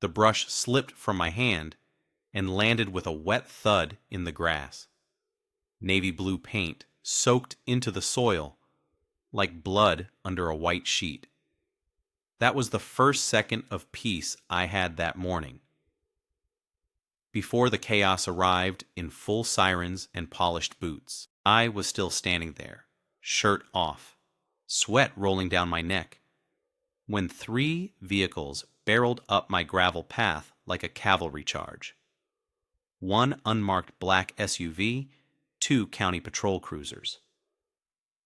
The brush slipped from my hand and landed with a wet thud in the grass. Navy blue paint soaked into the soil like blood under a white sheet. That was the first second of peace I had that morning. Before the chaos arrived in full sirens and polished boots, I was still standing there, shirt off, sweat rolling down my neck, when 3 vehicles barreled up my gravel path like a cavalry charge. 1 unmarked black SUV, 2 county patrol cruisers.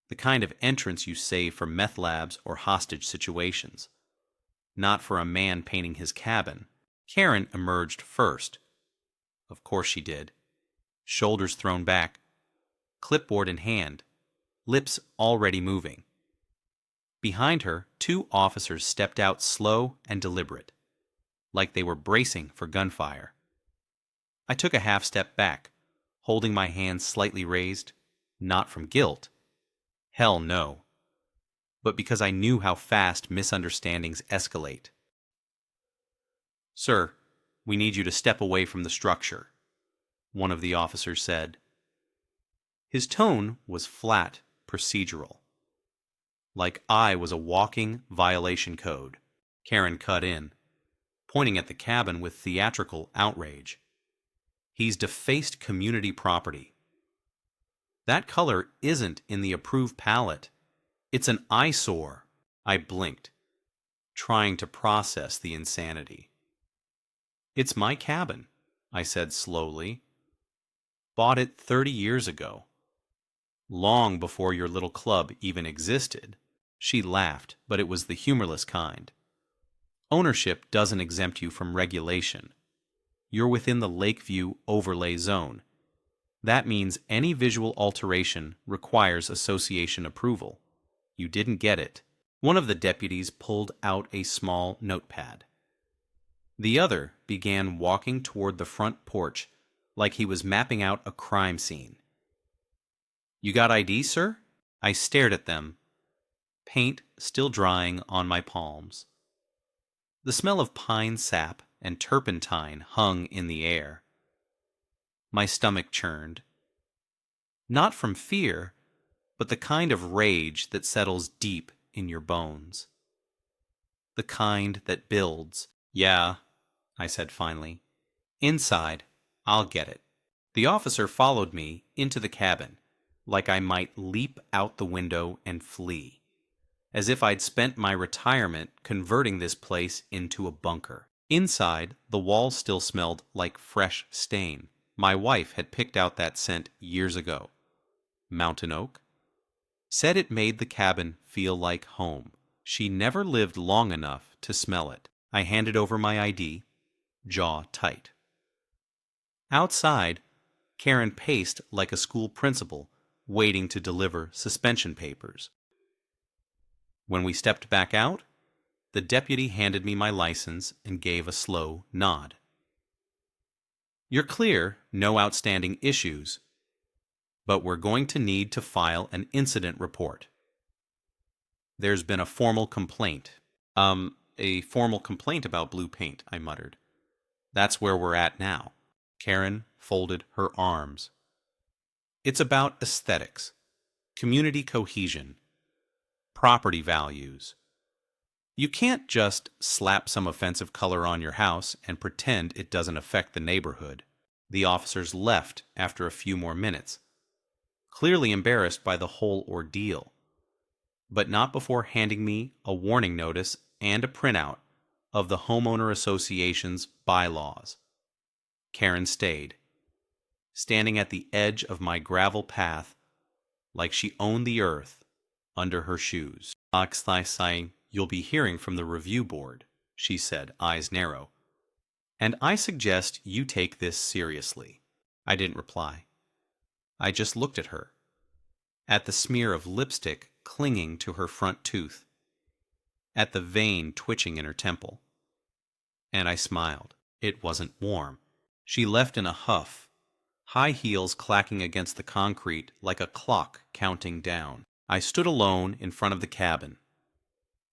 The kind of entrance you save for meth labs or hostage situations. Not for a man painting his cabin. Karen emerged first. Of course she did. Shoulders thrown back, clipboard in hand, lips already moving. Behind her, 2 officers stepped out slow and deliberate, like they were bracing for gunfire. I took a half step back, holding my hands slightly raised, not from guilt. Hell no. But because I knew how fast misunderstandings escalate. "Sir, we need you to step away from the structure," one of the officers said. His tone was flat, procedural. Like I was a walking violation code. Karen cut in, pointing at the cabin with theatrical outrage. "He's defaced community property. That color isn't in the approved palette. It's an eyesore." I blinked, trying to process the insanity. "It's my cabin," I said slowly. "Bought it 30 years ago. Long before your little club even existed." She laughed, but it was the humorless kind. "Ownership doesn't exempt you from regulation. You're within the Lakeview Overlay Zone. That means any visual alteration requires association approval. You didn't get it." One of the deputies pulled out a small notepad. The other began walking toward the front porch like he was mapping out a crime scene. "You got ID, sir?" I stared at them, paint still drying on my palms. The smell of pine sap and turpentine hung in the air. My stomach churned. Not from fear, but the kind of rage that settles deep in your bones. The kind that builds. "Yeah," I said finally. "Inside, I'll get it." The officer followed me into the cabin, like I might leap out the window and flee, as if I'd spent my retirement converting this place into a bunker. Inside, the walls still smelled like fresh stain. My wife had picked out that scent years ago. Mountain oak. Said it made the cabin feel like home. She never lived long enough to smell it. I handed over my ID, jaw tight. Outside, Karen paced like a school principal, waiting to deliver suspension papers. When we stepped back out, the deputy handed me my license and gave a slow nod. "You're clear, no outstanding issues, but we're going to need to file an incident report. There's been a formal complaint." A formal complaint about blue paint," I muttered. "That's where we're at now." Karen folded her arms. "It's about aesthetics, community cohesion, property values. You can't just slap some offensive color on your house and pretend it doesn't affect the neighborhood." The officers left after a few more minutes, clearly embarrassed by the whole ordeal, but not before handing me a warning notice and a printout of the Homeowner Association's bylaws. Karen stayed, standing at the edge of my gravel path like she owned the earth under her shoes. "You'll be hearing from the review board," she said, eyes narrow. "And I suggest you take this seriously." I didn't reply. I just looked at her, at the smear of lipstick clinging to her front tooth, at the vein twitching in her temple. And I smiled. It wasn't warm. She left in a huff, high heels clacking against the concrete like a clock counting down. I stood alone in front of the cabin,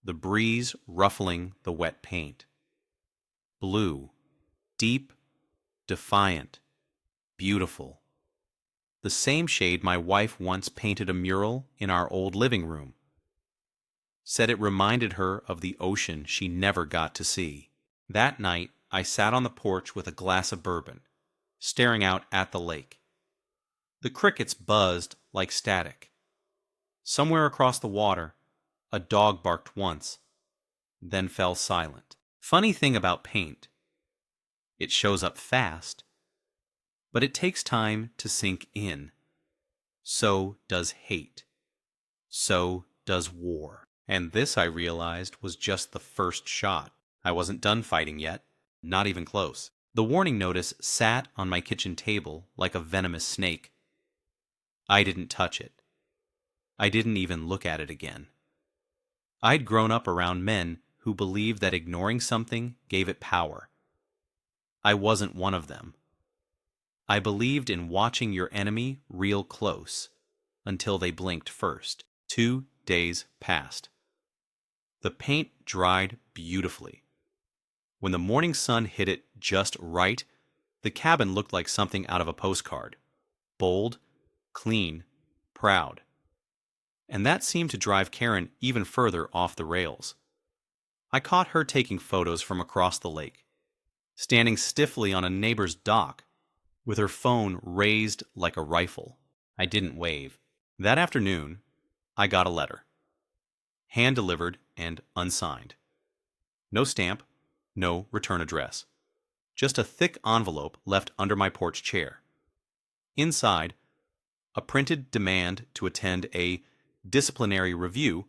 the breeze ruffling the wet paint. blue, deep, defiant, beautiful. The same shade my wife once painted a mural in our old living room. Said it reminded her of the ocean she never got to see. That night, I sat on the porch with a glass of bourbon, staring out at the lake. The crickets buzzed like static. Somewhere across the water, a dog barked once, then fell silent. Funny thing about paint, it shows up fast, but it takes time to sink in. So does hate. So does war. And this, I realized, was just the first shot. I wasn't done fighting yet, not even close. The warning notice sat on my kitchen table like a venomous snake. I didn't touch it. I didn't even look at it again. I'd grown up around men who believed that ignoring something gave it power. I wasn't one of them. I believed in watching your enemy real close until they blinked first. 2 days passed. The paint dried beautifully. When the morning sun hit it just right, the cabin looked like something out of a postcard. Bold, clean, proud. And that seemed to drive Karen even further off the rails. I caught her taking photos from across the lake, standing stiffly on a neighbor's dock, with her phone raised like a rifle. I didn't wave. That afternoon, I got a letter. Hand-delivered and unsigned. No stamp, no return address. Just a thick envelope left under my porch chair. Inside, a printed demand to attend a disciplinary review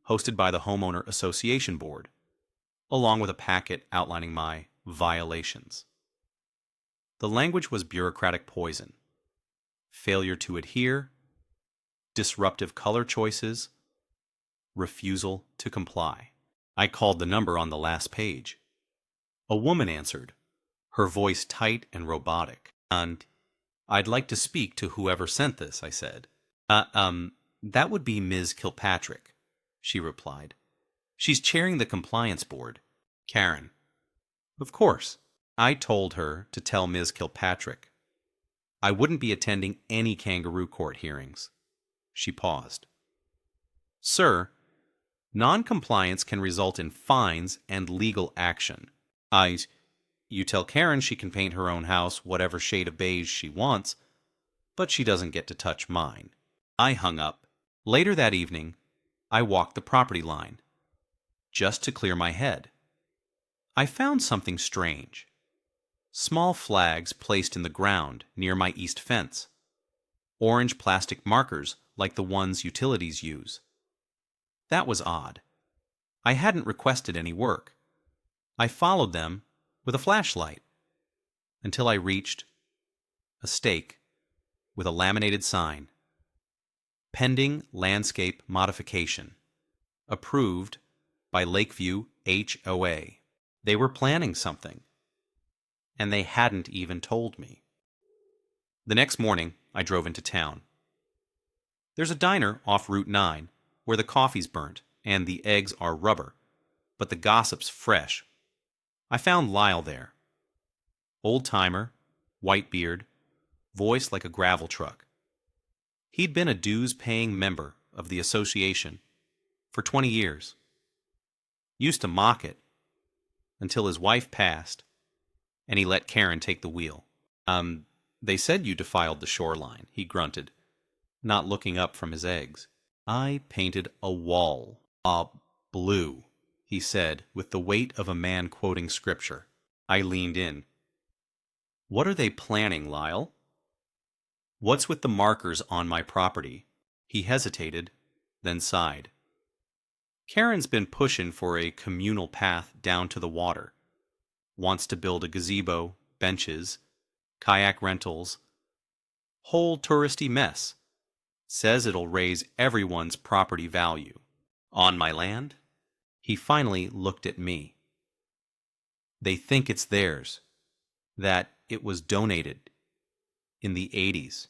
hosted by the Homeowner Association board, along with a packet outlining my violations. The language was bureaucratic poison. Failure to adhere, disruptive color choices, refusal to comply. I called the number on the last page. A woman answered, her voice tight and robotic. "And I'd like to speak to whoever sent this," I said. That would be Ms. Kilpatrick," she replied. "She's chairing the compliance board." "Karen." "Of course." I told her to tell Ms. Kilpatrick I wouldn't be attending any kangaroo court hearings. She paused. "Sir, non-compliance can result in fines and legal action. You tell Karen she can paint her own house whatever shade of beige she wants, but she doesn't get to touch mine." I hung up. Later that evening, I walked the property line, just to clear my head. I found something strange. Small flags placed in the ground near my east fence. Orange plastic markers like the ones utilities use. That was odd. I hadn't requested any work. I followed them with a flashlight until I reached a stake with a laminated sign. Pending landscape modification. Approved by Lakeview HOA. They were planning something, and they hadn't even told me. The next morning, I drove into town. There's a diner off Route 9 where the coffee's burnt and the eggs are rubber, but the gossip's fresh. I found Lyle there. Old-timer, white beard, voice like a gravel truck. He'd been a dues-paying member of the association for 20 years. Used to mock it until his wife passed and he let Karen take the wheel. They said you defiled the shoreline," he grunted, not looking up from his eggs. "I painted a wall. Blue," he said with the weight of a man quoting scripture. I leaned in. "What are they planning, Lyle?" "What's with the markers on my property?" He hesitated, then sighed. "Karen's been pushing for a communal path down to the water. Wants to build a gazebo, benches, kayak rentals. Whole touristy mess. Says it'll raise everyone's property value." "On my land?" He finally looked at me. "They think it's theirs. That it was donated in the 80s.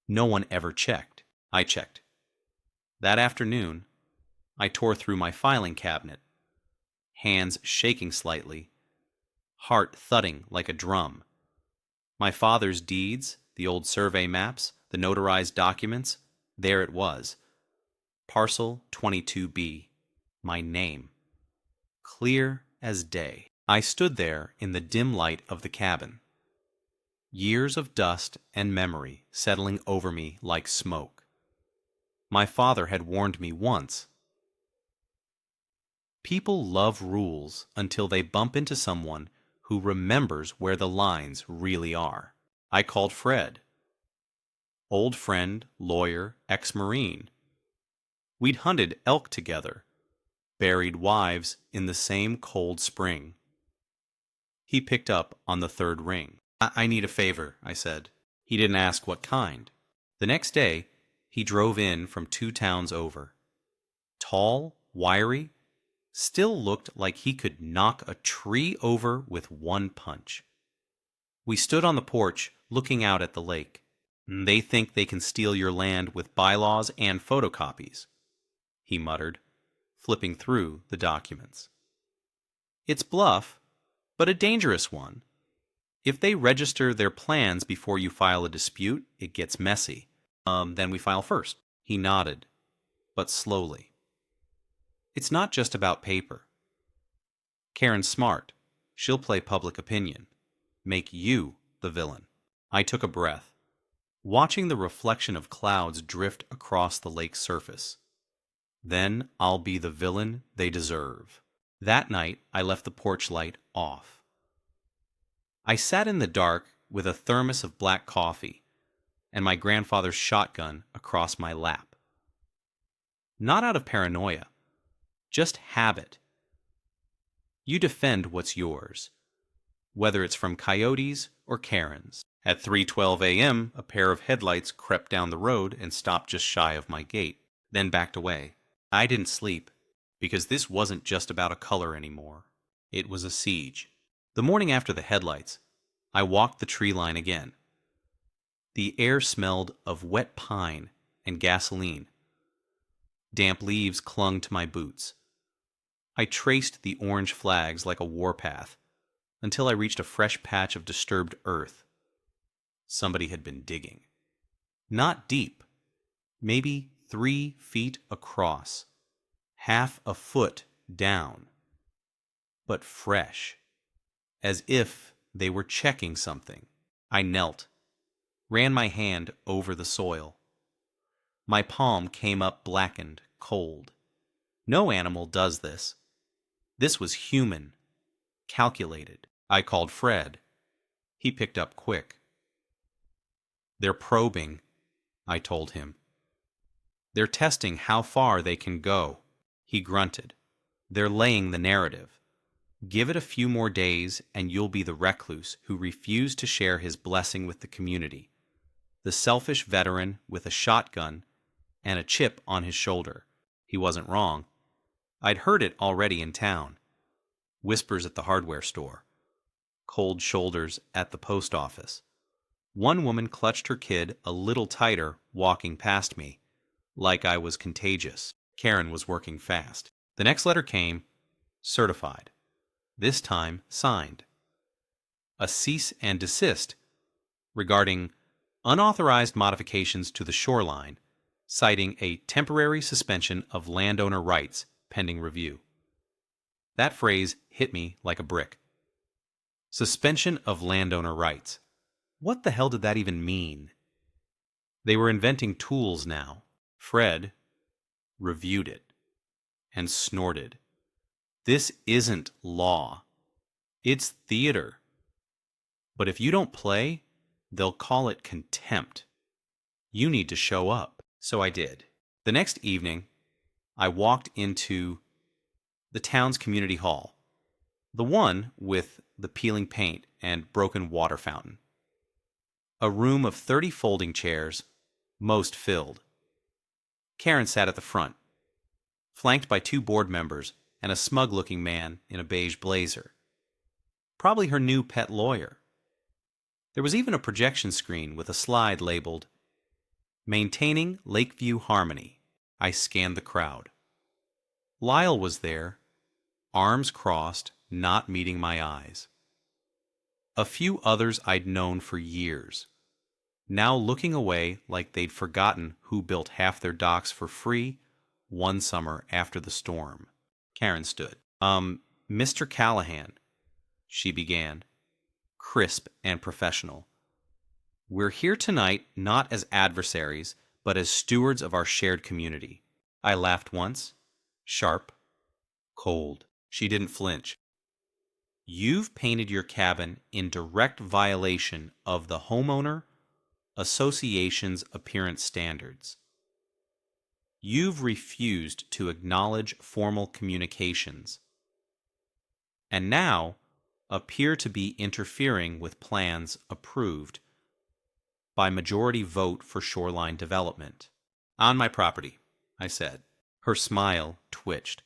No one ever checked." I checked. That afternoon, I tore through my filing cabinet, hands shaking slightly, heart thudding like a drum. My father's deeds, the old survey maps, the notarized documents, there it was. Parcel 22B, my name. Clear as day. I stood there in the dim light of the cabin. Years of dust and memory settling over me like smoke. My father had warned me once. People love rules until they bump into someone who remembers where the lines really are. I called Fred. Old friend, lawyer, ex-Marine. We'd hunted elk together, buried wives in the same cold spring. He picked up on the third ring. I need a favor, I said. He didn't ask what kind. The next day, he drove in from 2 towns over. Tall, wiry, still looked like he could knock a tree over with one punch. We stood on the porch looking out at the lake. They think they can steal your land with bylaws and photocopies, he muttered, flipping through the documents. It's bluff, but a dangerous one. If they register their plans before you file a dispute, it gets messy. Then we file first. He nodded, but slowly. It's not just about paper. Karen's smart. She'll play public opinion. Make you the villain. I took a breath, watching the reflection of clouds drift across the lake's surface. Then I'll be the villain they deserve. That night, I left the porch light off. I sat in the dark with a thermos of black coffee and my grandfather's shotgun across my lap. Not out of paranoia, just habit. You defend what's yours, whether it's from coyotes or Karens. At 3:12 a.m., a pair of headlights crept down the road and stopped just shy of my gate, then backed away. I didn't sleep, because this wasn't just about a color anymore. It was a siege. The morning after the headlights, I walked the tree line again. The air smelled of wet pine and gasoline. Damp leaves clung to my boots. I traced the orange flags like a warpath until I reached a fresh patch of disturbed earth. Somebody had been digging. Not deep, maybe 3 feet across, half a foot down, but fresh, as if they were checking something. I knelt, ran my hand over the soil. My palm came up blackened, cold. No animal does this. This was human, calculated. I called Fred. He picked up quick. They're probing, I told him. They're testing how far they can go. He grunted. They're laying the narrative. Give it a few more days and you'll be the recluse who refused to share his blessing with the community. The selfish veteran with a shotgun and a chip on his shoulder. He wasn't wrong. I'd heard it already in town. Whispers at the hardware store. Cold shoulders at the post office. One woman clutched her kid a little tighter walking past me, like I was contagious. Karen was working fast. The next letter came, certified. This time signed. A cease and desist regarding unauthorized modifications to the shoreline, citing a temporary suspension of landowner rights pending review. That phrase hit me like a brick. Suspension of landowner rights. What the hell did that even mean? They were inventing tools now. Fred reviewed it and snorted. This isn't law. It's theater. But if you don't play, they'll call it contempt. You need to show up. So I did. The next evening, I walked into the town's community hall, the one with the peeling paint and broken water fountain. A room of 30 folding chairs, most filled. Karen sat at the front, flanked by 2 board members and a smug-looking man in a beige blazer. Probably her new pet lawyer. There was even a projection screen with a slide labeled, Maintaining Lakeview Harmony. I scanned the crowd. Lyle was there, arms crossed, not meeting my eyes. A few others I'd known for years, now looking away like they'd forgotten who built half their docks for free one summer after the storm. Karen stood. Mr. Callahan, she began, crisp and professional. We're here tonight not as adversaries, but as stewards of our shared community. I laughed once, sharp, cold. She didn't flinch. You've painted your cabin in direct violation of the Homeowner Association's appearance standards. You've refused to acknowledge formal communications, and now appear to be interfering with plans approved by majority vote for shoreline development. On my property, I said. Her smile twitched.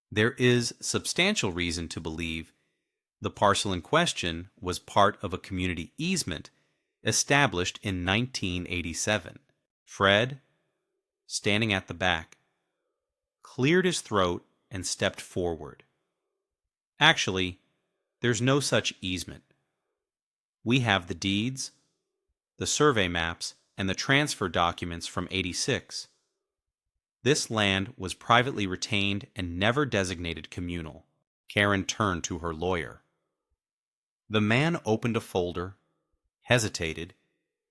There is substantial reason to believe the parcel in question was part of a community easement established in 1987. Fred, standing at the back, cleared his throat and stepped forward. Actually, there's no such easement. We have the deeds, the survey maps, and the transfer documents from '86. This land was privately retained and never designated communal. Karen turned to her lawyer. The man opened a folder, hesitated,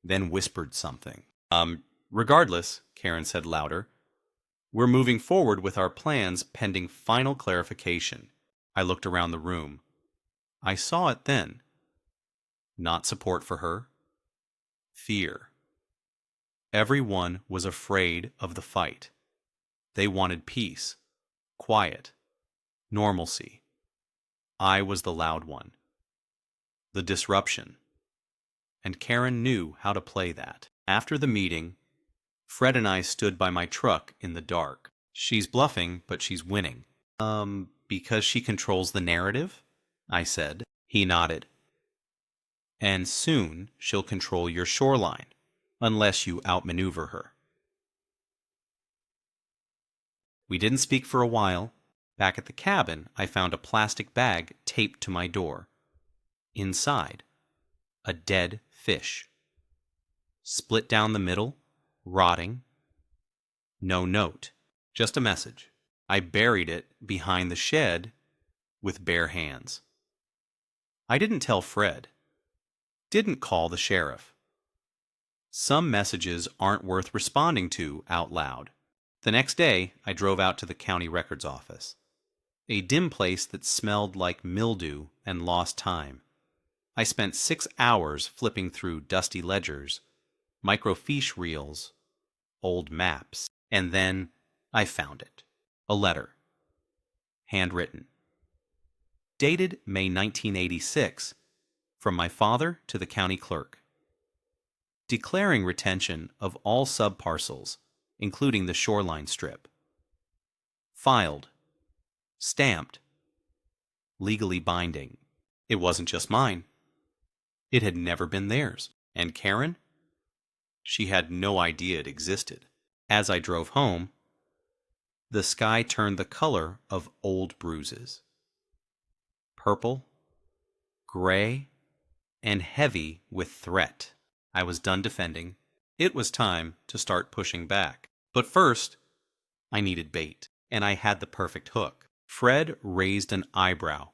then whispered something. Regardless, Karen said louder, we're moving forward with our plans pending final clarification. I looked around the room. I saw it then. Not support for her. Fear. Everyone was afraid of the fight. They wanted peace, quiet, normalcy. I was the loud one. The disruption. And Karen knew how to play that. After the meeting, Fred and I stood by my truck in the dark. She's bluffing, but she's winning. Because she controls the narrative? I said. He nodded. And soon she'll control your shoreline, unless you outmaneuver her. We didn't speak for a while. Back at the cabin, I found a plastic bag taped to my door. Inside, a dead fish. Split down the middle, rotting. No note, just a message. I buried it behind the shed with bare hands. I didn't tell Fred. Didn't call the sheriff. Some messages aren't worth responding to out loud. The next day, I drove out to the county records office. A dim place that smelled like mildew and lost time. I spent 6 hours flipping through dusty ledgers, microfiche reels, old maps, and then I found it. A letter. Handwritten. Dated May 1986, from my father to the county clerk. Declaring retention of all subparcels, including the shoreline strip. Filed. Stamped. Legally binding. It wasn't just mine. It had never been theirs. And Karen? She had no idea it existed. As I drove home, the sky turned the color of old bruises. Purple, gray, and heavy with threat. I was done defending. It was time to start pushing back. But first, I needed bait, and I had the perfect hook. Fred raised an eyebrow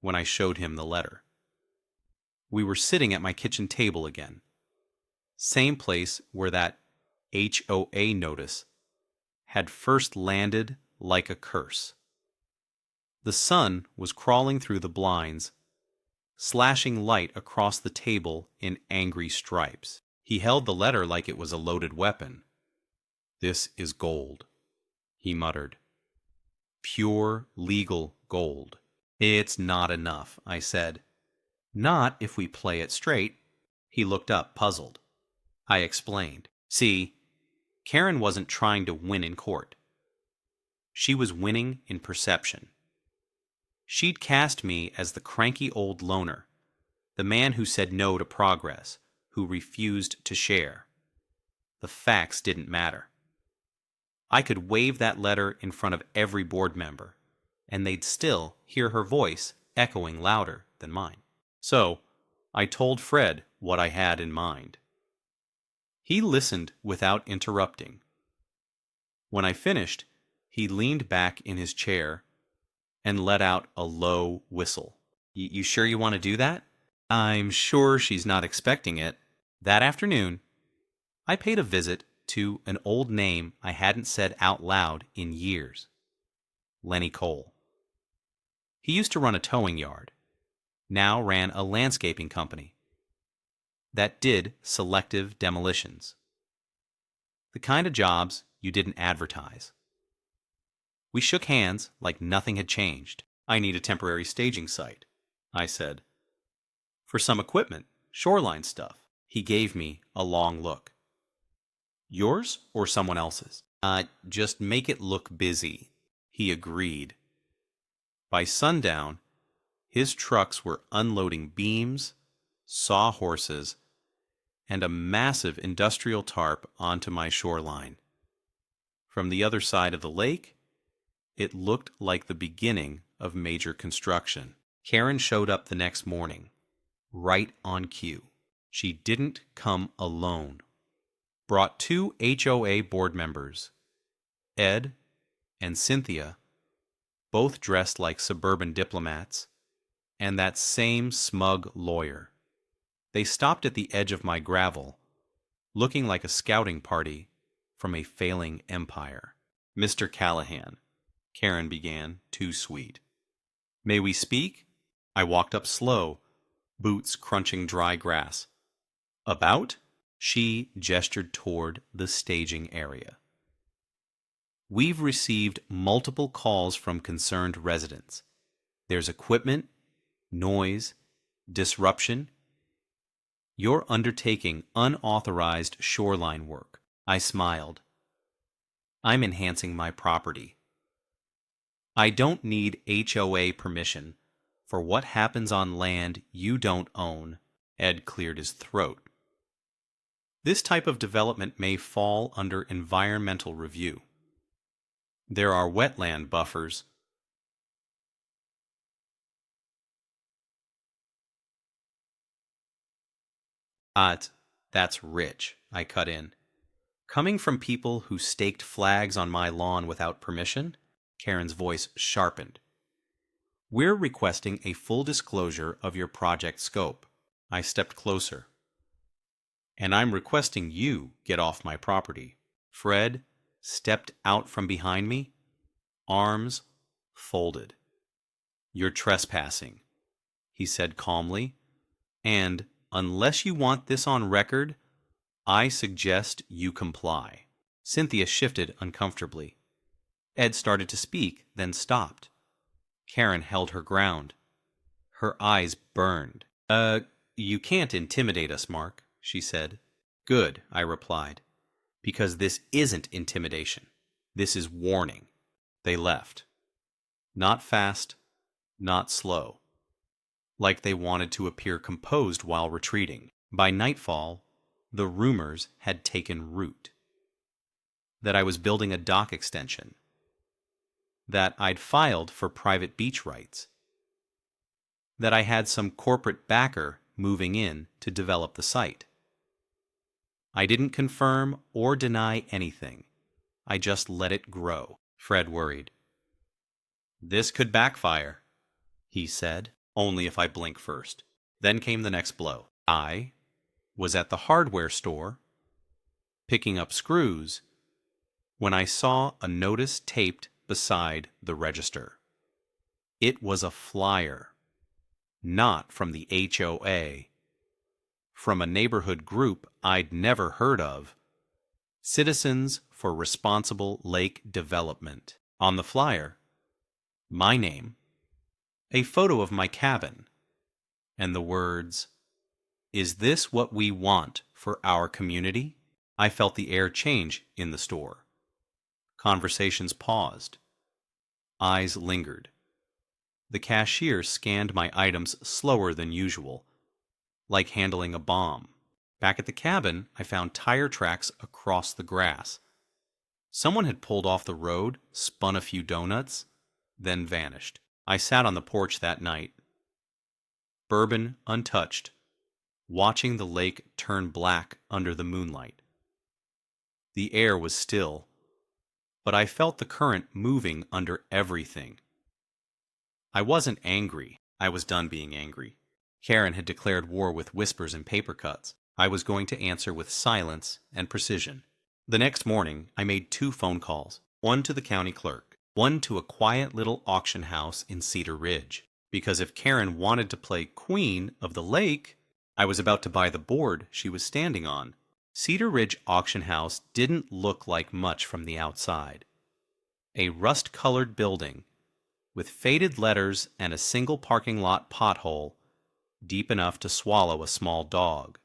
when I showed him the letter. We were sitting at my kitchen table again. Same place where that HOA notice had first landed like a curse. The sun was crawling through the blinds, slashing light across the table in angry stripes. He held the letter like it was a loaded weapon. "This is gold," he muttered. "Pure, legal gold." "It's not enough," I said. "Not if we play it straight." He looked up, puzzled. I explained. See, Karen wasn't trying to win in court. She was winning in perception. She'd cast me as the cranky old loner, the man who said no to progress, who refused to share. The facts didn't matter. I could wave that letter in front of every board member, and they'd still hear her voice echoing louder than mine. So, I told Fred what I had in mind. He listened without interrupting. When I finished, he leaned back in his chair and let out a low whistle. You sure you want to do that? I'm sure she's not expecting it. That afternoon, I paid a visit to an old name I hadn't said out loud in years. Lenny Cole. He used to run a towing yard, now ran a landscaping company that did selective demolitions. The kind of jobs you didn't advertise. We shook hands like nothing had changed. I need a temporary staging site, I said. For some equipment, shoreline stuff. He gave me a long look. Yours or someone else's? Just make it look busy, he agreed. By sundown, his trucks were unloading beams, sawhorses, and a massive industrial tarp onto my shoreline. From the other side of the lake, it looked like the beginning of major construction. Karen showed up the next morning, right on cue. She didn't come alone. Brought 2 HOA board members, Ed and Cynthia, both dressed like suburban diplomats, and that same smug lawyer. They stopped at the edge of my gravel, looking like a scouting party from a failing empire. Mr. Callahan, Karen began, too sweet. May we speak? I walked up slow, boots crunching dry grass. About? She gestured toward the staging area. We've received multiple calls from concerned residents. There's equipment, noise, disruption. You're undertaking unauthorized shoreline work. I smiled. I'm enhancing my property. I don't need HOA permission for what happens on land you don't own. Ed cleared his throat. This type of development may fall under environmental review. There are wetland buffers. That's rich, I cut in. Coming from people who staked flags on my lawn without permission? Karen's voice sharpened. We're requesting a full disclosure of your project scope. I stepped closer. And I'm requesting you get off my property. Fred stepped out from behind me, arms folded. You're trespassing, he said calmly, and unless you want this on record, I suggest you comply. Cynthia shifted uncomfortably. Ed started to speak, then stopped. Karen held her ground. Her eyes burned. You can't intimidate us, Mark, she said. Good, I replied, because this isn't intimidation. This is warning. They left. Not fast, not slow. Like they wanted to appear composed while retreating. By nightfall, the rumors had taken root. That I was building a dock extension. That I'd filed for private beach rights. That I had some corporate backer moving in to develop the site. I didn't confirm or deny anything. I just let it grow. Fred worried. This could backfire, he said, only if I blink first. Then came the next blow. I was at the hardware store, picking up screws, when I saw a notice taped beside the register. It was a flyer, not from the HOA, from a neighborhood group I'd never heard of, Citizens for Responsible Lake Development. On the flyer, my name, a photo of my cabin, and the words, "Is this what we want for our community?" I felt the air change in the store. Conversations paused. Eyes lingered. The cashier scanned my items slower than usual, like handling a bomb. Back at the cabin, I found tire tracks across the grass. Someone had pulled off the road, spun a few donuts, then vanished. I sat on the porch that night. Bourbon untouched, watching the lake turn black under the moonlight. The air was still, but I felt the current moving under everything. I wasn't angry. I was done being angry. Karen had declared war with whispers and paper cuts. I was going to answer with silence and precision. The next morning, I made 2 phone calls, one to the county clerk, one to a quiet little auction house in Cedar Ridge. Because if Karen wanted to play Queen of the Lake, I was about to buy the board she was standing on. Cedar Ridge Auction House didn't look like much from the outside. A rust-colored building with faded letters and a single parking lot pothole deep enough to swallow a small dog.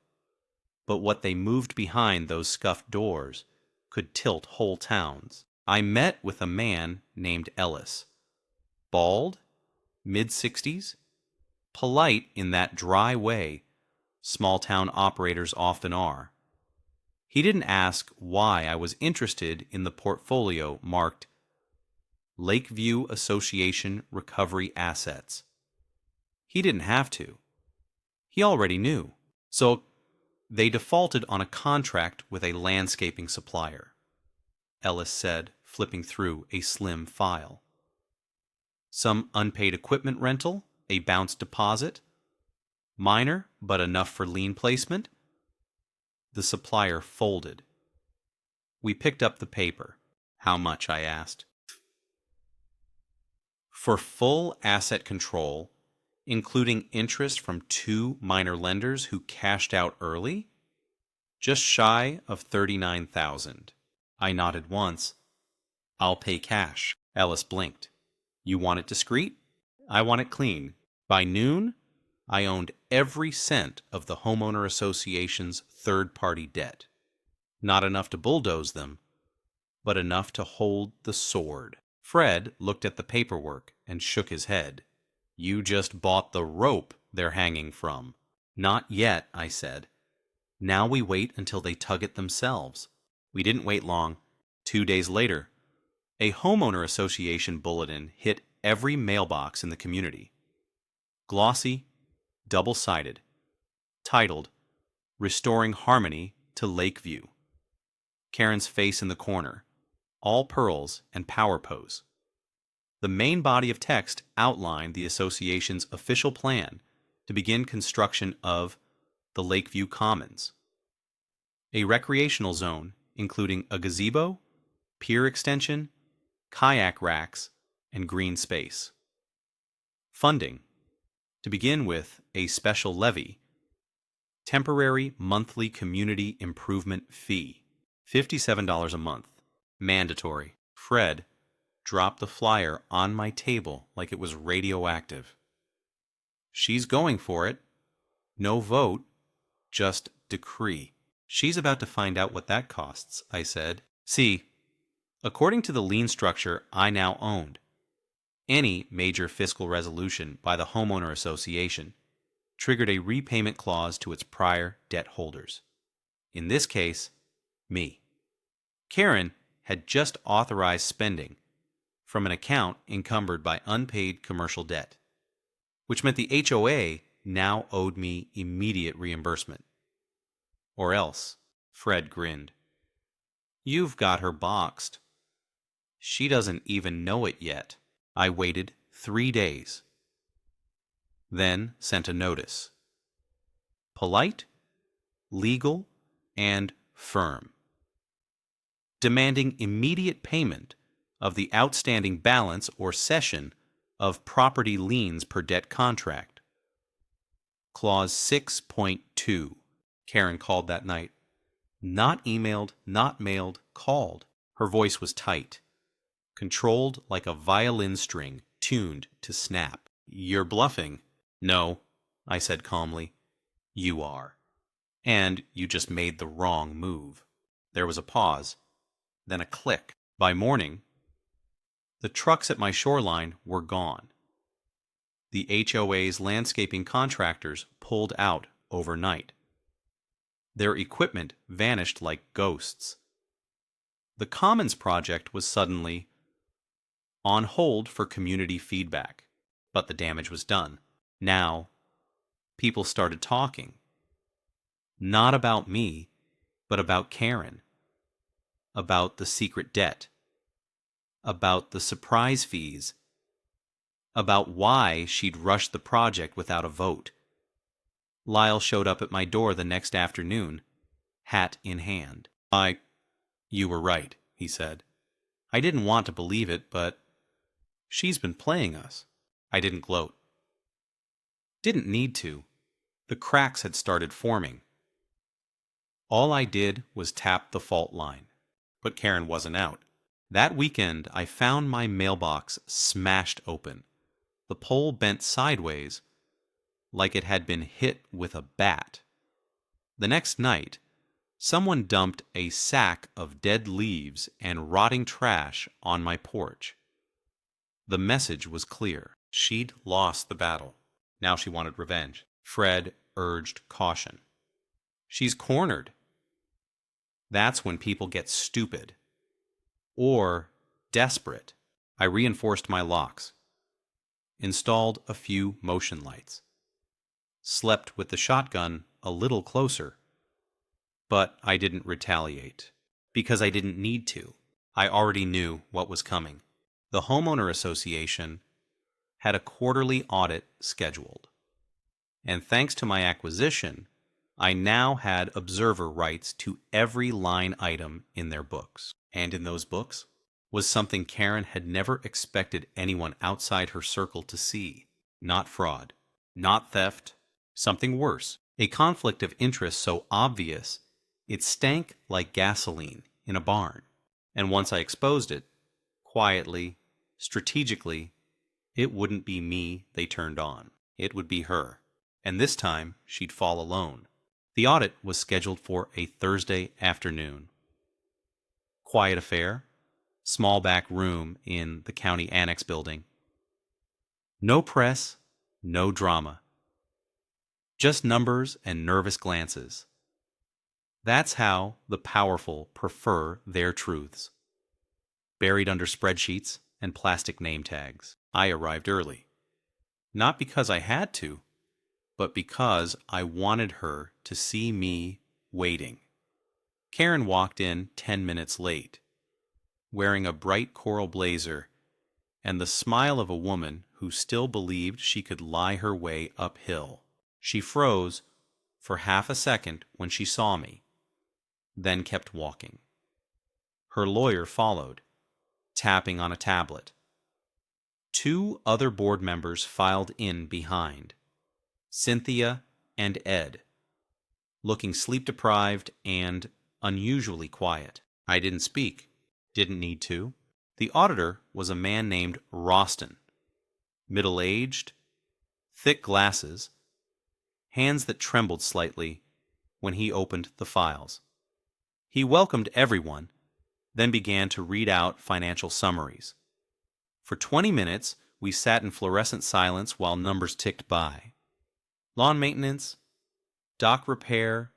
But what they moved behind those scuffed doors could tilt whole towns. I met with a man named Ellis. Bald, mid-60s, polite in that dry way small-town operators often are. He didn't ask why I was interested in the portfolio marked Lakeview Association Recovery Assets. He didn't have to. He already knew. So they defaulted on a contract with a landscaping supplier, Ellis said, flipping through a slim file. Some unpaid equipment rental, a bounce deposit, minor but enough for lien placement. The supplier folded. We picked up the paper. How much? I asked. For full asset control, including interest from 2 minor lenders who cashed out early, just shy of $39,000. I nodded once. I'll pay cash. Ellis blinked. You want it discreet? I want it clean. By noon, I owned every cent of the Homeowner Association's third-party debt. Not enough to bulldoze them, but enough to hold the sword. Fred looked at the paperwork and shook his head. You just bought the rope they're hanging from. Not yet, I said. Now we wait until they tug it themselves. We didn't wait long. 2 days later, a Homeowner Association bulletin hit every mailbox in the community. Glossy, double-sided, titled, Restoring Harmony to Lakeview. Karen's face in the corner, all pearls and power pose. The main body of text outlined the association's official plan to begin construction of the Lakeview Commons, a recreational zone including a gazebo, pier extension, kayak racks, and green space. Funding. To begin with, a special levy, temporary monthly community improvement fee, $57 a month, mandatory. Fred dropped the flyer on my table like it was radioactive. She's going for it. No vote, just decree. She's about to find out what that costs, I said. See, according to the lien structure I now owned, any major fiscal resolution by the Homeowner Association triggered a repayment clause to its prior debt holders. In this case, me. Karen had just authorized spending from an account encumbered by unpaid commercial debt, which meant the HOA now owed me immediate reimbursement. Or else, Fred grinned. You've got her boxed. She doesn't even know it yet. I waited 3 days. Then sent a notice. Polite, legal, and firm. Demanding immediate payment of the outstanding balance or cession of property liens per debt contract. Clause 6.2, Karen called that night. Not emailed, not mailed, called. Her voice was tight, controlled like a violin string tuned to snap. You're bluffing. No, I said calmly. You are. And you just made the wrong move. There was a pause, then a click. By morning, the trucks at my shoreline were gone. The HOA's landscaping contractors pulled out overnight. Their equipment vanished like ghosts. The Commons project was suddenly on hold for community feedback, but the damage was done. Now, people started talking. Not about me, but about Karen. About the secret debt. About the surprise fees. About why she'd rushed the project without a vote. Lyle showed up at my door the next afternoon, hat in hand. You were right, he said. I didn't want to believe it, but she's been playing us. I didn't gloat. Didn't need to. The cracks had started forming. All I did was tap the fault line. But Karen wasn't out. That weekend, I found my mailbox smashed open. The pole bent sideways, like it had been hit with a bat. The next night, someone dumped a sack of dead leaves and rotting trash on my porch. The message was clear. She'd lost the battle. Now she wanted revenge. Fred urged caution. She's cornered. That's when people get stupid. Or desperate. I reinforced my locks. Installed a few motion lights. Slept with the shotgun a little closer. But I didn't retaliate. Because I didn't need to. I already knew what was coming. The Homeowner Association had a quarterly audit scheduled. And thanks to my acquisition, I now had observer rights to every line item in their books. And in those books was something Karen had never expected anyone outside her circle to see. Not fraud, not theft, something worse. A conflict of interest so obvious it stank like gasoline in a barn. And once I exposed it, quietly, strategically, it wouldn't be me they turned on. It would be her. And this time, she'd fall alone. The audit was scheduled for a Thursday afternoon. Quiet affair, small back room in the county annex building. No press, no drama. Just numbers and nervous glances. That's how the powerful prefer their truths. Buried under spreadsheets and plastic name tags. I arrived early. Not because I had to, but because I wanted her to see me waiting. Karen walked in 10 minutes late, wearing a bright coral blazer and the smile of a woman who still believed she could lie her way uphill. She froze for half a second when she saw me, then kept walking. Her lawyer followed, tapping on a tablet. 2 other board members filed in behind, Cynthia and Ed, looking sleep-deprived and unusually quiet. I didn't speak. Didn't need to. The auditor was a man named Roston, middle-aged, thick glasses, hands that trembled slightly when he opened the files. He welcomed everyone, then began to read out financial summaries. For 20 minutes, we sat in fluorescent silence while numbers ticked by. Lawn maintenance, dock repair,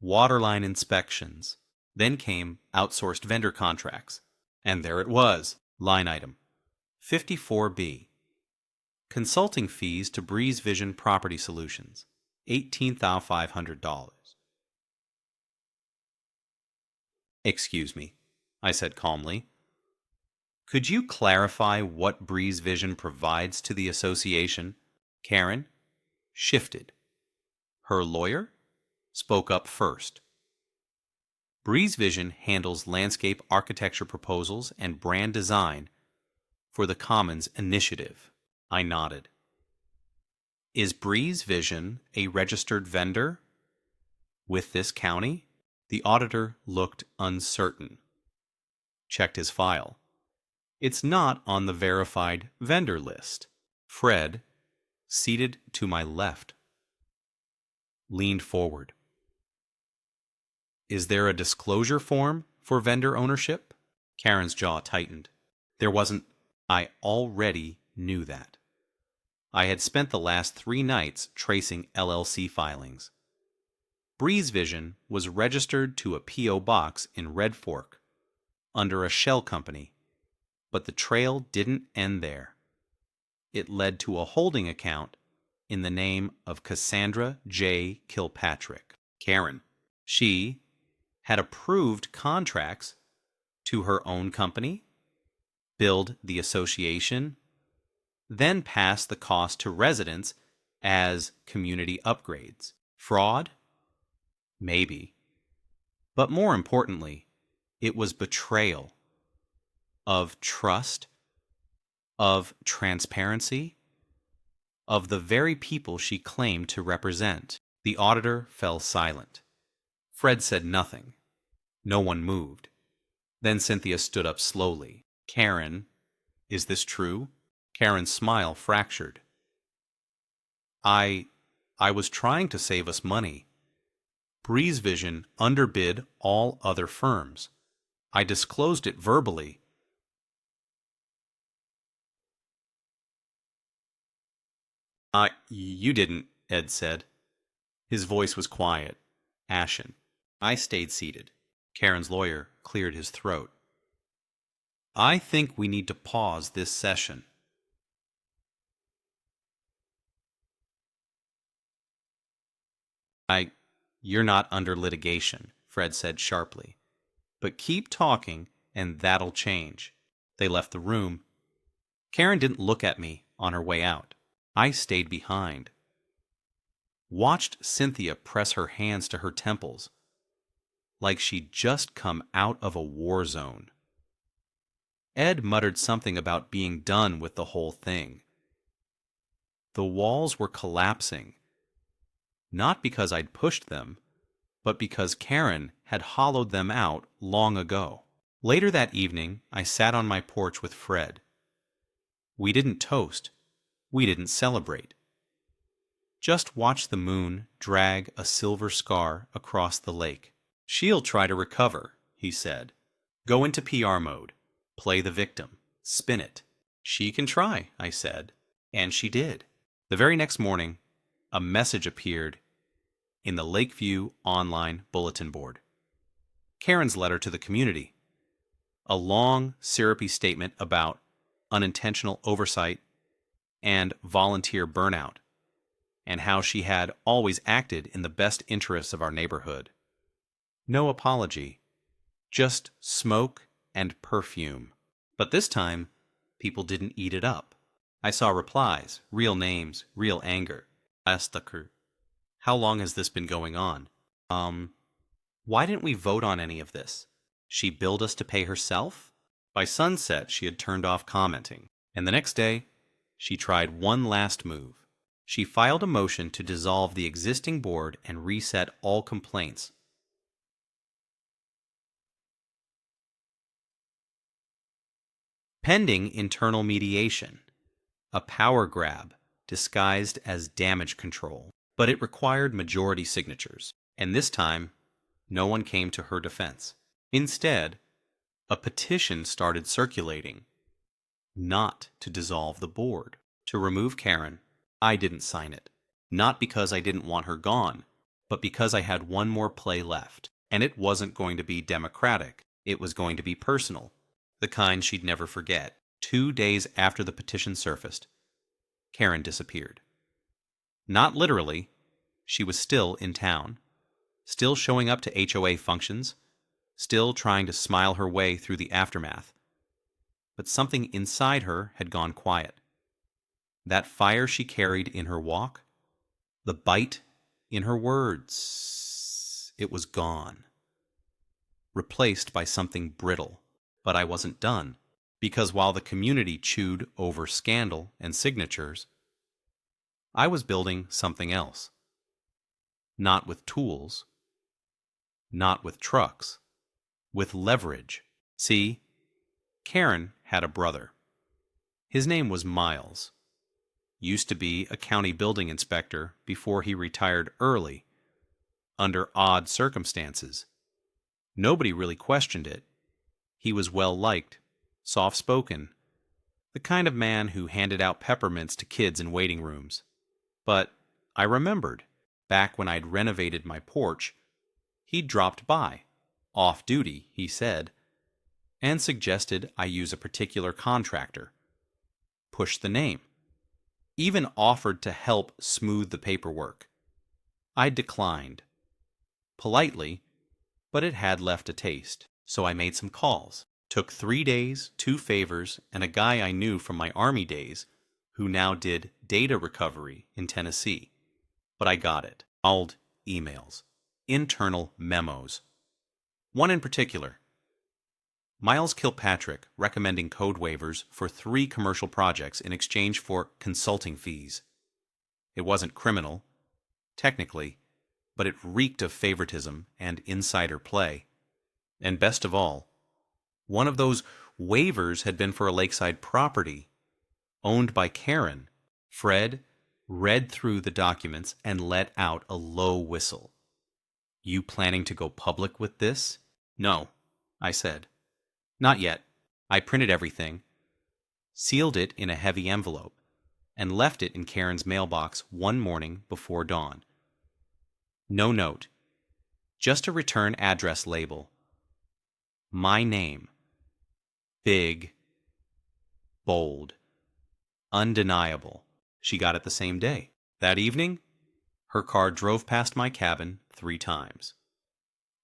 waterline inspections. Then came outsourced vendor contracts. And there it was, line item 54B. Consulting fees to Breeze Vision Property Solutions, $18,500. Excuse me, I said calmly. Could you clarify what Breeze Vision provides to the association? Karen shifted. Her lawyer spoke up first. Breeze Vision handles landscape architecture proposals and brand design for the Commons Initiative. I nodded. Is Breeze Vision a registered vendor with this county? The auditor looked uncertain. Checked his file. It's not on the verified vendor list. Fred, seated to my left, leaned forward. Is there a disclosure form for vendor ownership? Karen's jaw tightened. There wasn't. I already knew that. I had spent the last 3 nights tracing LLC filings. Breeze Vision was registered to a P.O. box in Red Fork, under a shell company, but the trail didn't end there. It led to a holding account in the name of Cassandra J. Kilpatrick. Karen. She had approved contracts to her own company, billed the association, then passed the cost to residents as community upgrades. Fraud? Maybe. But more importantly, it was betrayal of trust, of transparency, of the very people she claimed to represent. The auditor fell silent. Fred said nothing. No one moved. Then Cynthia stood up slowly. Karen, is this true? Karen's smile fractured. I was trying to save us money. Breeze Vision underbid all other firms. I disclosed it verbally. You didn't, Ed said. His voice was quiet, ashen. I stayed seated. Karen's lawyer cleared his throat. I think we need to pause this session. You're not under litigation, Fred said sharply. But keep talking and that'll change. They left the room. Karen didn't look at me on her way out. I stayed behind. Watched Cynthia press her hands to her temples, like she'd just come out of a war zone. Ed muttered something about being done with the whole thing. The walls were collapsing, not because I'd pushed them, but because Karen had hollowed them out long ago. Later that evening, I sat on my porch with Fred. We didn't toast. We didn't celebrate. Just watched the moon drag a silver scar across the lake. She'll try to recover, he said. Go into PR mode. Play the victim. Spin it. She can try, I said. And she did. The very next morning, a message appeared in the Lakeview online bulletin board. Karen's letter to the community. A long, syrupy statement about unintentional oversight and volunteer burnout, and how she had always acted in the best interests of our neighborhood. No apology, just smoke and perfume. But this time, people didn't eat it up. I saw replies, real names, real anger. Astaker. How long has this been going on? Why didn't we vote on any of this? She billed us to pay herself? By sunset, she had turned off commenting. And the next day, she tried one last move. She filed a motion to dissolve the existing board and reset all complaints. Pending internal mediation. A power grab disguised as damage control. But it required majority signatures. And this time, no one came to her defense. Instead, a petition started circulating. Not to dissolve the board. To remove Karen. I didn't sign it. Not because I didn't want her gone, but because I had one more play left. And it wasn't going to be democratic. It was going to be personal. The kind she'd never forget. 2 days after the petition surfaced, Karen disappeared. Not literally. She was still in town. Still showing up to HOA functions. Still trying to smile her way through the aftermath. But something inside her had gone quiet. That fire she carried in her walk, the bite in her words, it was gone. Replaced by something brittle. But I wasn't done, because while the community chewed over scandal and signatures, I was building something else. Not with tools, not with trucks, with leverage. See, Karen had a brother. His name was Miles. Used to be a county building inspector before he retired early, under odd circumstances. Nobody really questioned it. He was well-liked, soft-spoken, the kind of man who handed out peppermints to kids in waiting rooms. But I remembered, back when I'd renovated my porch, he'd dropped by, off-duty, he said, and suggested I use a particular contractor. Pushed the name. Even offered to help smooth the paperwork. I declined. politely, but it had left a taste. So I made some calls. Took 3 days, 2 favors, and a guy I knew from my Army days who now did data recovery in Tennessee. But I got it. Old emails. Internal memos. One in particular. Miles Kilpatrick recommending code waivers for 3 commercial projects in exchange for consulting fees. It wasn't criminal, technically, but it reeked of favoritism and insider play. And best of all, one of those waivers had been for a lakeside property owned by Karen. Fred read through the documents and let out a low whistle. "You planning to go public with this?" "No," I said. "Not yet." I printed everything, sealed it in a heavy envelope, and left it in Karen's mailbox one morning before dawn. No note, just a return address label. My name. Big, bold, undeniable. She got it the same day. That evening, her car drove past my cabin 3 times.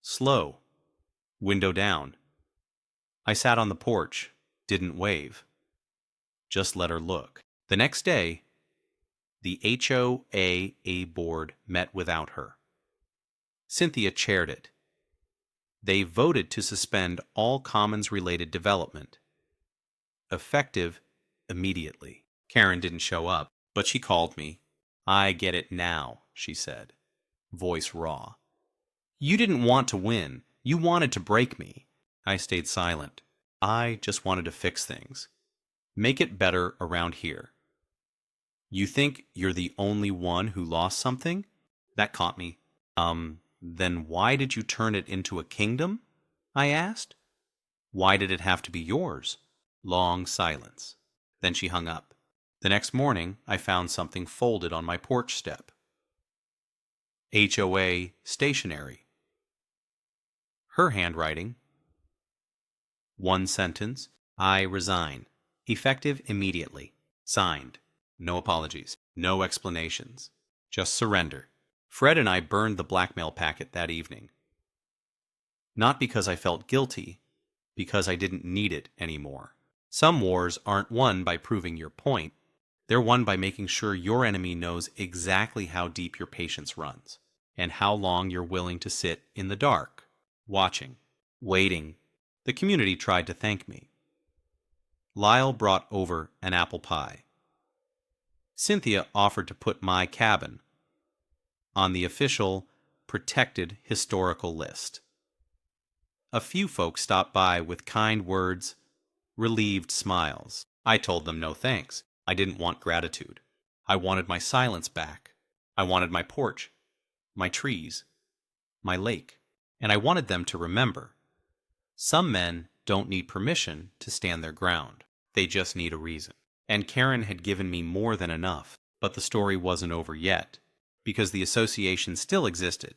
Slow, window down. I sat on the porch, didn't wave. Just let her look. The next day, the HOA board met without her. Cynthia chaired it. They voted to suspend all commons-related development, effective immediately. Karen didn't show up, but she called me. "I get it now," she said, voice raw. "You didn't want to win. You wanted to break me." I stayed silent. I just wanted to fix things. Make it better around here. "You think you're the only one who lost something?" That caught me. Then why did you turn it into a kingdom?" I asked. "Why did it have to be yours?" Long silence. Then she hung up. The next morning, I found something folded on my porch step. HOA stationery. Her handwriting. One sentence. "I resign. Effective immediately. Signed. No apologies. No explanations. Just surrender." Fred and I burned the blackmail packet that evening. Not because I felt guilty, because I didn't need it anymore. Some wars aren't won by proving your point. They're won by making sure your enemy knows exactly how deep your patience runs, and how long you're willing to sit in the dark, watching, waiting. The community tried to thank me. Lyle brought over an apple pie. Cynthia offered to put my cabin on the official protected historical list. A few folks stopped by with kind words, relieved smiles. I told them no thanks. I didn't want gratitude. I wanted my silence back. I wanted my porch, my trees, my lake. And I wanted them to remember. Some men don't need permission to stand their ground. They just need a reason. And Karen had given me more than enough. But the story wasn't over yet, because the association still existed,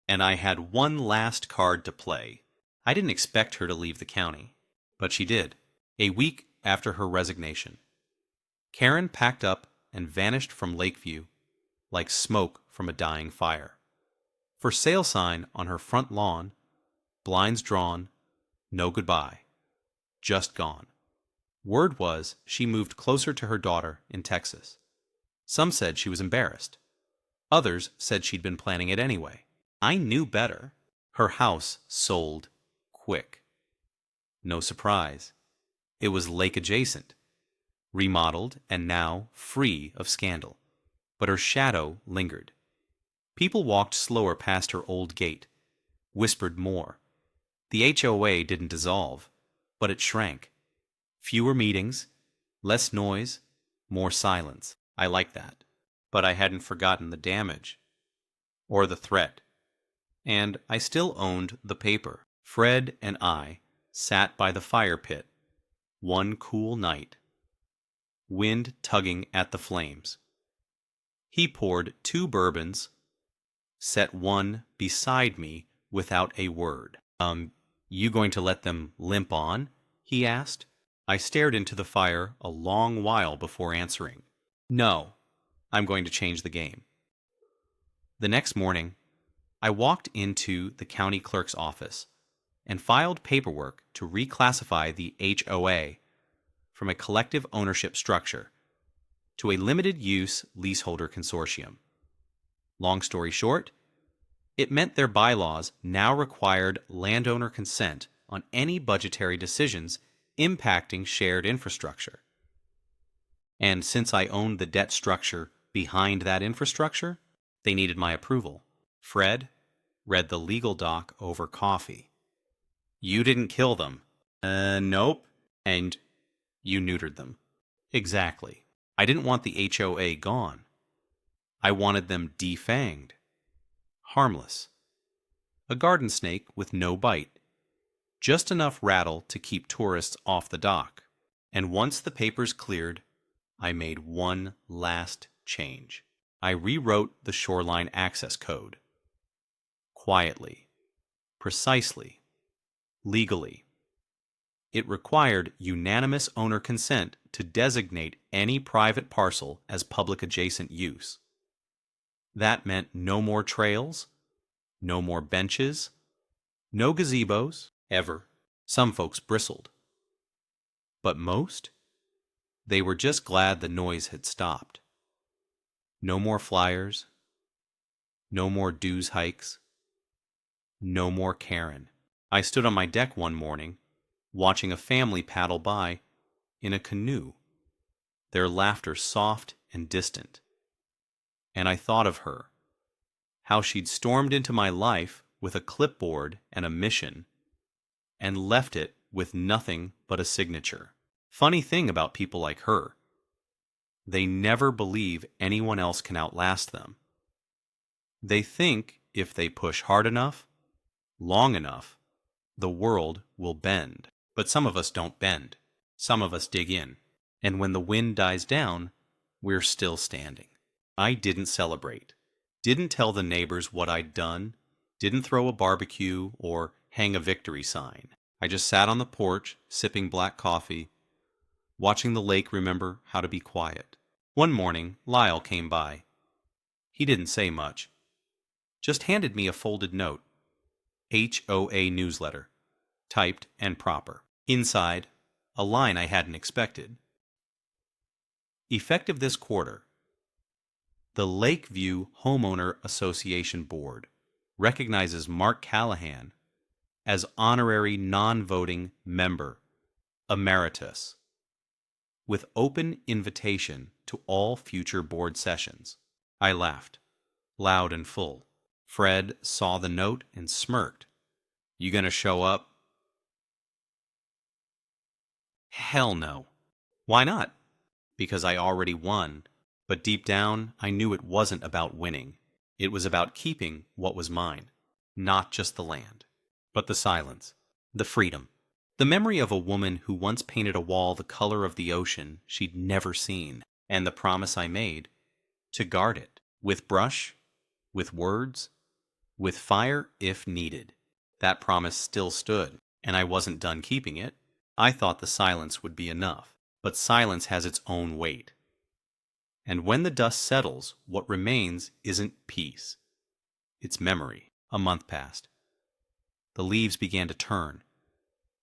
and I had one last card to play. I didn't expect her to leave the county, but she did. A week after her resignation, Karen packed up and vanished from Lakeview like smoke from a dying fire. For sale sign on her front lawn, blinds drawn, no goodbye, just gone. Word was she moved closer to her daughter in Texas. Some said she was embarrassed. Others said she'd been planning it anyway. I knew better. Her house sold quick. No surprise. It was lake adjacent, remodeled and now free of scandal. But her shadow lingered. People walked slower past her old gate, whispered more. The HOA didn't dissolve, but it shrank. Fewer meetings, less noise, more silence. I liked that. But I hadn't forgotten the damage, or the threat. And I still owned the paper. Fred and I sat by the fire pit one cool night, wind tugging at the flames. He poured 2 bourbons, set one beside me without a word. You going to let them limp on?" he asked. I stared into the fire a long while before answering. "No. I'm going to change the game." The next morning, I walked into the county clerk's office and filed paperwork to reclassify the HOA from a collective ownership structure to a limited-use leaseholder consortium. Long story short, it meant their bylaws now required landowner consent on any budgetary decisions impacting shared infrastructure. And since I owned the debt structure behind that infrastructure, they needed my approval. Fred read the legal doc over coffee. You didn't kill them. Nope. And you neutered them. Exactly. I didn't want the HOA gone. I wanted them defanged. Harmless. A garden snake with no bite. Just enough rattle to keep tourists off the dock. And once the papers cleared, I made one last change. I rewrote the shoreline access code. Quietly. Precisely. Legally. It required unanimous owner consent to designate any private parcel as public adjacent use. That meant no more trails, no more benches, no gazebos, ever. Some folks bristled. But most? They were just glad the noise had stopped. No more flyers, no more dues hikes, no more Karen. I stood on my deck one morning, watching a family paddle by in a canoe, their laughter soft and distant. And I thought of her, how she'd stormed into my life with a clipboard and a mission, and left it with nothing but a signature. Funny thing about people like her, they never believe anyone else can outlast them. They think if they push hard enough, long enough, the world will bend. But some of us don't bend. Some of us dig in. And when the wind dies down, we're still standing. I didn't celebrate. Didn't tell the neighbors what I'd done. Didn't throw a barbecue or hang a victory sign. I just sat on the porch, sipping black coffee, watching the lake remember how to be quiet. One morning, Lyle came by. He didn't say much. Just handed me a folded note. HOA newsletter. Typed and proper. Inside, a line I hadn't expected. Effective this quarter, the Lakeview Homeowner Association Board recognizes Mark Callahan as honorary non-voting member, emeritus, with open invitation to all future board sessions. I laughed, loud and full. Fred saw the note and smirked. You gonna show up? Hell no. Why not? Because I already won. But deep down, I knew it wasn't about winning. It was about keeping what was mine. Not just the land, but the silence, the freedom. The memory of a woman who once painted a wall the color of the ocean she'd never seen, and the promise I made to guard it, with brush, with words, with fire if needed. That promise still stood, and I wasn't done keeping it. I thought the silence would be enough, but silence has its own weight. And when the dust settles, what remains isn't peace. It's memory. A month passed. The leaves began to turn,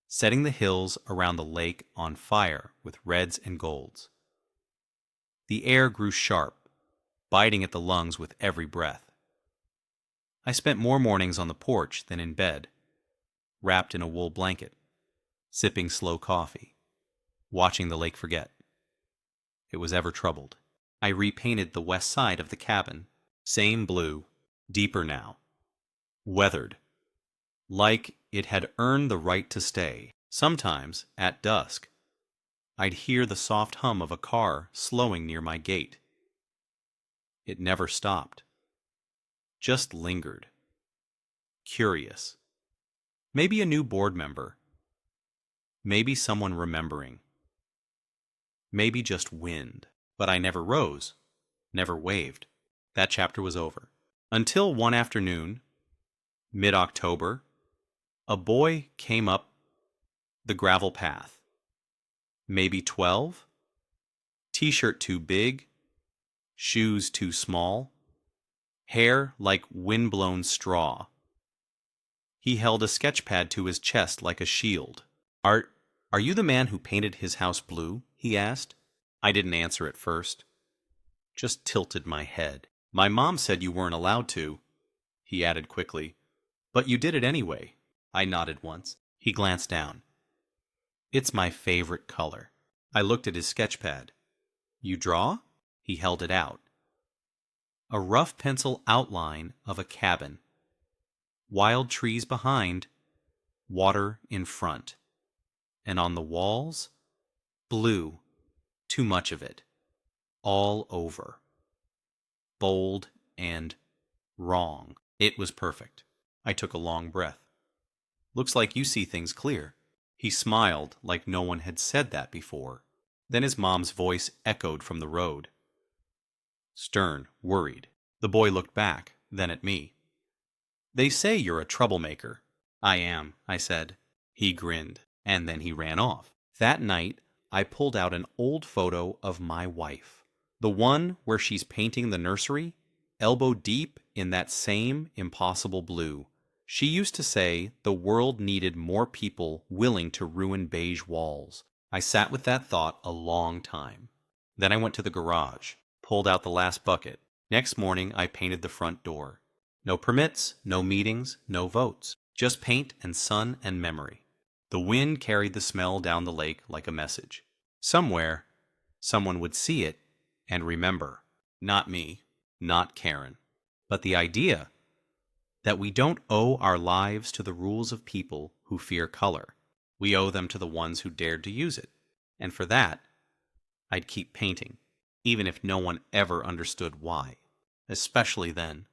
setting the hills around the lake on fire with reds and golds. The air grew sharp, biting at the lungs with every breath. I spent more mornings on the porch than in bed, wrapped in a wool blanket, sipping slow coffee, watching the lake forget. It was ever troubled. I repainted the west side of the cabin, same blue, deeper now, weathered, like it had earned the right to stay. Sometimes, at dusk, I'd hear the soft hum of a car slowing near my gate. It never stopped, just lingered, curious. Maybe a new board member, maybe someone remembering, maybe just wind. But I never rose, never waved. That chapter was over. Until one afternoon, mid-October, a boy came up the gravel path. Maybe 12, t-shirt too big, shoes too small, hair like windblown straw. He held a sketch pad to his chest like a shield. Are you the man who painted his house blue? He asked. I didn't answer at first. Just tilted my head. My mom said you weren't allowed to, he added quickly. But you did it anyway. I nodded once. He glanced down. It's my favorite color. I looked at his sketch pad. You draw? He held it out. A rough pencil outline of a cabin. Wild trees behind, water in front. And on the walls, blue, too much of it, all over. Bold and wrong. It was perfect. I took a long breath. Looks like you see things clear. He smiled like no one had said that before. Then his mom's voice echoed from the road. Stern, worried. The boy looked back, then at me. They say you're a troublemaker. I am, I said. He grinned, and then he ran off. That night, I pulled out an old photo of my wife. The one where she's painting the nursery, elbow deep in that same impossible blue. She used to say the world needed more people willing to ruin beige walls. I sat with that thought a long time. Then I went to the garage, pulled out the last bucket. Next morning, I painted the front door. No permits, no meetings, no votes. Just paint and sun and memory. The wind carried the smell down the lake like a message. Somewhere, someone would see it and remember. Not me, not Karen. But the idea that we don't owe our lives to the rules of people who fear color. We owe them to the ones who dared to use it. And for that, I'd keep painting, even if no one ever understood why. Especially then.